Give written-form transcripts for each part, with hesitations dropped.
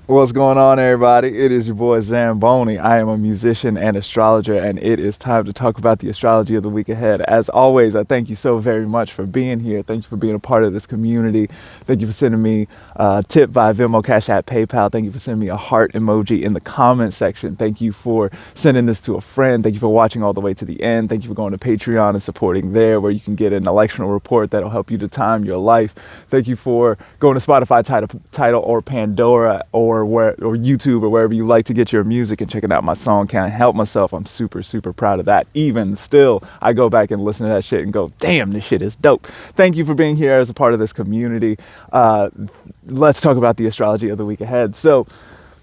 What's going on, everybody? It is your boy Zamboni. I am a musician and astrologer, and it is time to talk about the astrology of the week ahead. As always, I thank you so very much for being here. Thank you for being a part of this community. Thank you for sending me a tip via Venmo, Cash App, PayPal. Thank you for sending me a heart emoji in the comment section. Thank you for sending this to a friend. Thank you for watching all the way to the end. Thank you for going to Patreon and supporting there, where you can get an electional report that'll help you to time your life. Thank you for going to Spotify, Tidal, or Pandora, or YouTube, or wherever you like to get your music, and checking out my song Can't Help Myself. I'm super proud of that. Even still, I go back and listen to that shit and go, damn, this shit is dope. Thank you for being here as a part of this community. Let's talk about the astrology of the week ahead. So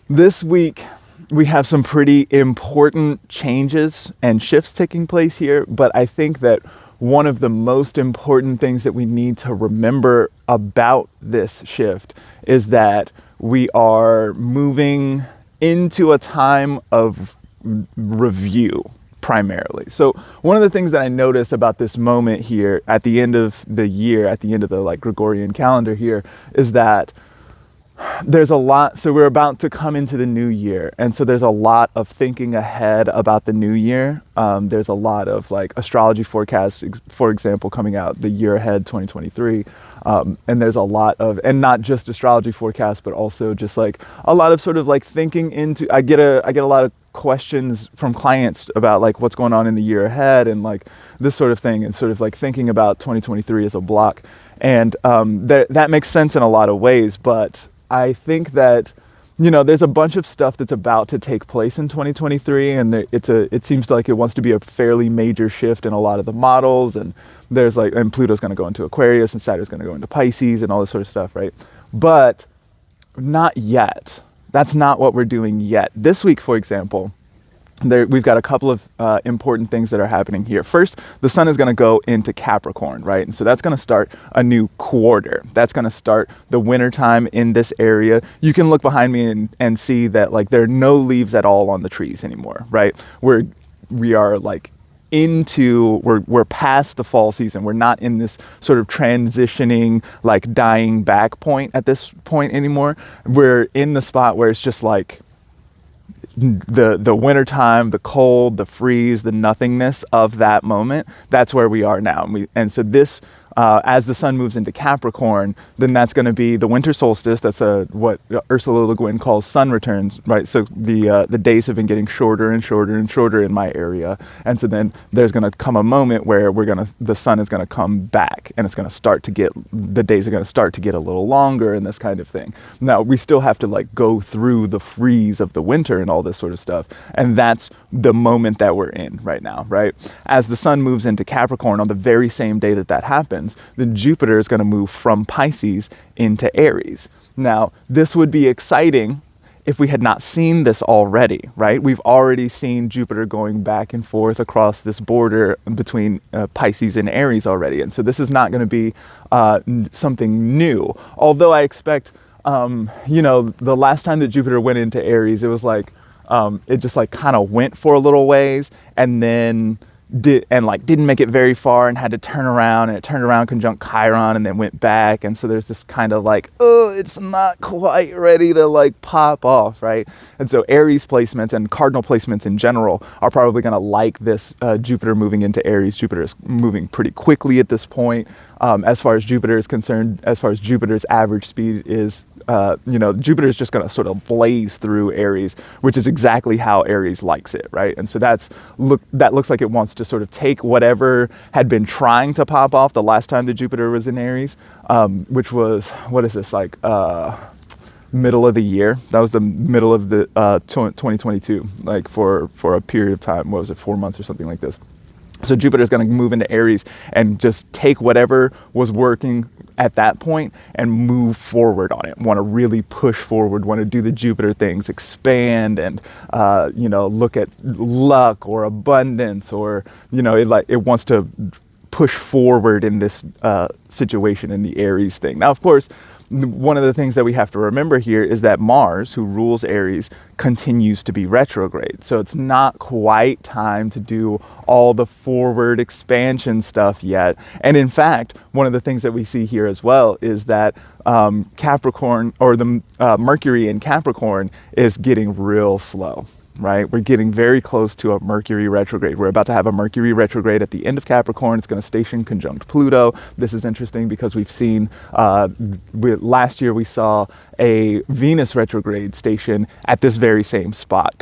this week we have some pretty important changes and shifts taking place here, but I think that one of the most important things that we need to remember about this shift is that we are moving into a time of review primarily. So one of the things that I noticed about this moment here at the end of the year, at the end of the Gregorian calendar here, is that there's a lot. So we're about to come into the new year, and so there's a lot of thinking ahead about the new year. There's a lot of astrology forecasts, for example, coming out the year ahead, 2023. And there's a lot of, and not just astrology forecasts, but also just a lot of sort of thinking into. I get a lot of questions from clients about what's going on in the year ahead and this sort of thing, and sort of thinking about 2023 as a block. And that makes sense in a lot of ways, but I think that, there's a bunch of stuff that's about to take place in 2023, and it seems like it wants to be a fairly major shift in a lot of the models, and there's and Pluto's going to go into Aquarius, and Saturn's going to go into Pisces, and all this sort of stuff, right? But not yet. That's not what we're doing yet. This week, for example, we've got a couple of important things that are happening here. First, the sun is going to go into Capricorn, right? And so that's going to start a new quarter. That's going to start the winter time in this area. You can look behind me and see that there are no leaves at all on the trees anymore, right? We are we're past the fall season. We're not in this sort of transitioning, dying back point at this point anymore. We're in the spot where it's just the winter time, the cold, the freeze, the nothingness of that moment. That's where we are now. And so this, as the sun moves into Capricorn, then that's going to be the winter solstice. That's what Ursula Le Guin calls sun returns, right? So the days have been getting shorter and shorter and shorter in my area, and so then there's going to come a moment where the sun is going to come back, and it's going to start to the days are going to start to get a little longer, and this kind of thing. Now we still have to go through the freeze of the winter and all this sort of stuff, and that's the moment that we're in right now, right? As the sun moves into Capricorn on the very same day that happens, then Jupiter is going to move from Pisces into Aries. Now, this would be exciting if we had not seen this already, right? We've already seen Jupiter going back and forth across this border between Pisces and Aries already. And so this is not going to be something new. Although I expect, the last time that Jupiter went into Aries, it was it just kind of went for a little ways, and then didn't make it very far, and had to turn around, and it turned around conjunct Chiron and then went back. And so there's this kind of it's not quite ready to pop off, right? And so Aries placements and cardinal placements in general are probably going to like this Jupiter moving into Aries. Jupiter is moving pretty quickly at this point. As far as Jupiter is concerned, as far as Jupiter's average speed is, Jupiter is just going to sort of blaze through Aries, which is exactly how Aries likes it, right? And so that looks like it wants to sort of take whatever had been trying to pop off the last time that Jupiter was in Aries, which was, what is this, middle of the year. That was the middle of the 2022, for a period of time. What was it, 4 months or something like this? So Jupiter is going to move into Aries and just take whatever was working at that point and move forward on it. Want to really push forward, want to do the Jupiter things, expand, and look at luck or abundance, or it wants to push forward in this situation in the Aries thing. Now, of course, one of the things that we have to remember here is that Mars, who rules Aries, continues to be retrograde. So it's not quite time to do all the forward expansion stuff yet. And in fact, one of the things that we see here as well is that Capricorn, or the Mercury in Capricorn, is getting real slow. Right? We're getting very close to a Mercury retrograde. We're about to have a Mercury retrograde at the end of Capricorn. It's going to station conjunct Pluto. This is interesting because we've seen, last year we saw a Venus retrograde station at this very same spot,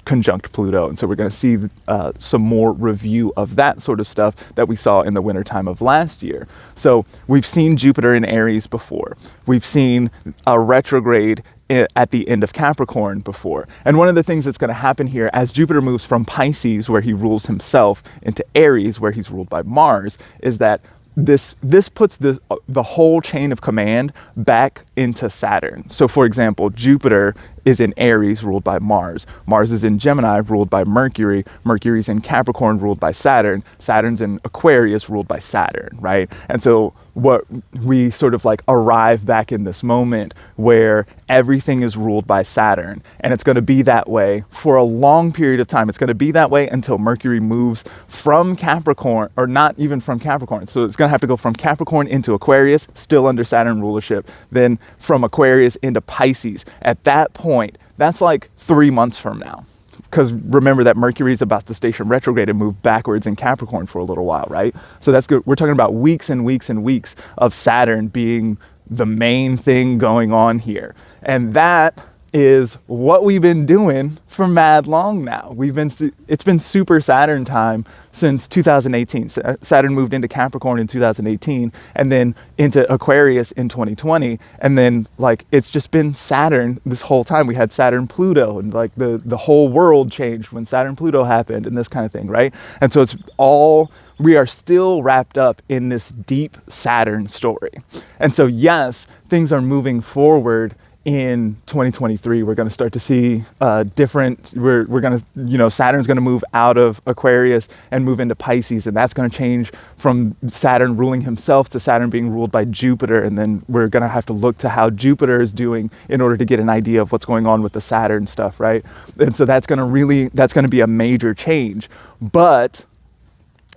conjunct Pluto. And so we're going to see some more review of that sort of stuff that we saw in the wintertime of last year. So we've seen Jupiter in Aries before. We've seen a retrograde at the end of Capricorn before. And one of the things that's going to happen here as Jupiter moves from Pisces, where he rules himself, into Aries, where he's ruled by Mars, is that this puts the whole chain of command back into Saturn. So for example, Jupiter is in Aries, ruled by Mars. Mars is in Gemini, ruled by Mercury. Mercury's in Capricorn, ruled by Saturn. Saturn's in Aquarius, ruled by Saturn, right? And so what we sort of like arrive back in this moment where everything is ruled by Saturn, and it's going to be that way for a long period of time. It's going to be that way until Mercury moves from Capricorn, or not even from Capricorn. So it's going to have to go from Capricorn into Aquarius, still under Saturn rulership, then from Aquarius into Pisces. At that point, that's like 3 months from now. Because remember that Mercury is about to station retrograde and move backwards in Capricorn for a little while, right? So that's good. We're talking about weeks and weeks and weeks of Saturn being the main thing going on here. And that is what we've been doing for mad long now. It's been super Saturn time since 2018. Saturn moved into Capricorn in 2018 and then into Aquarius in 2020. And then like, it's just been Saturn this whole time. We had Saturn Pluto, and like the whole world changed when Saturn Pluto happened and this kind of thing, right? And so we are still wrapped up in this deep Saturn story. And so yes, things are moving forward. In 2023, we're going to start to see we're going to, Saturn's going to move out of Aquarius and move into Pisces. And that's going to change from Saturn ruling himself to Saturn being ruled by Jupiter. And then we're going to have to look to how Jupiter is doing in order to get an idea of what's going on with the Saturn stuff, right? And so that's going to be a major change. But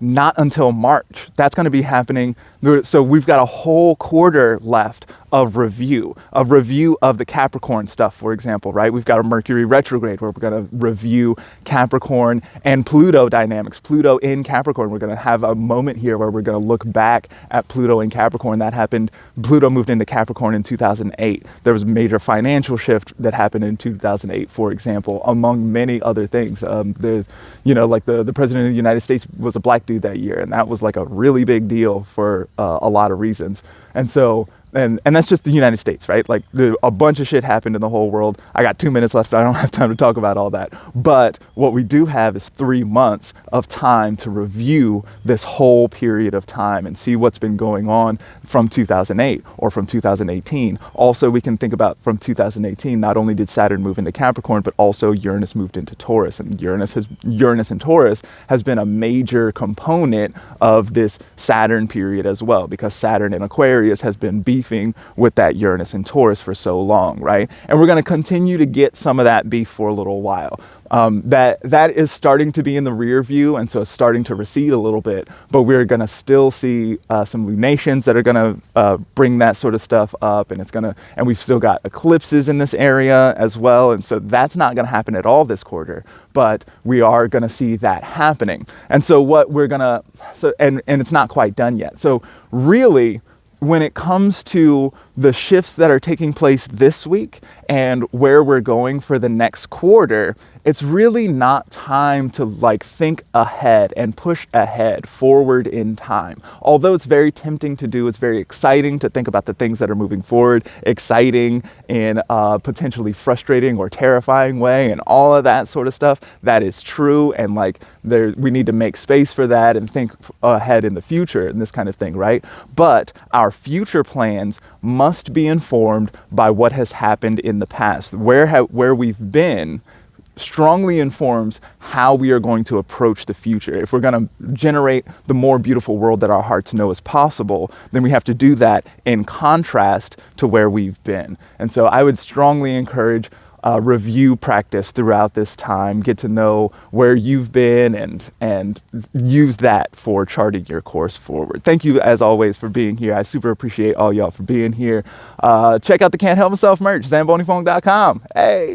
not until March. That's going to be happening. So we've got a whole quarter left of review of the Capricorn stuff, for example, right? We've got a Mercury retrograde where we're going to review Capricorn and Pluto dynamics. Pluto in Capricorn, we're going to have a moment here where we're going to look back at Pluto in Capricorn. That happened, Pluto moved into Capricorn in 2008. There was a major financial shift that happened in 2008, for example, among many other things. The president of the United States was a black dude that year, and that was like a really big deal for a lot of reasons. And so, and that's just the United States, right? Like a bunch of shit happened in the whole world. I got 2 minutes left. I don't have time to talk about all that. But what we do have is 3 months of time to review this whole period of time and see what's been going on from 2008 or from 2018. Also, we can think about from 2018, not only did Saturn move into Capricorn, but also Uranus moved into Taurus. And Uranus and Taurus has been a major component of this Saturn period as well, because Saturn in Aquarius has been beefing with that Uranus and Taurus for so long, right? And we're going to continue to get some of that beef for a little while. That is starting to be in the rear view, and so it's starting to recede a little bit, but we're going to still see some lunations that are going to bring that sort of stuff up, and we've still got eclipses in this area as well, and so that's not going to happen at all this quarter, but we are going to see that happening. And so what we're going to, and it's not quite done yet. So really, when it comes to the shifts that are taking place this week and where we're going for the next quarter, it's really not time to like think ahead and push ahead forward in time. Although it's very tempting to do, it's very exciting to think about the things that are moving forward, exciting in a potentially frustrating or terrifying way and all of that sort of stuff. That is true. And like we need to make space for that and think ahead in the future and this kind of thing, right? But our future plans must be informed by what has happened in the past. Where we've been strongly informs how we are going to approach the future. If we're going to generate the more beautiful world that our hearts know is possible, then we have to do that in contrast to where we've been. And so I would strongly encourage review practice throughout this time. Get to know where you've been and use that for charting your course forward. Thank you as always for being here. I super appreciate all y'all for being here. Check out the Can't Help Myself merch, zambonifong.com. Hey.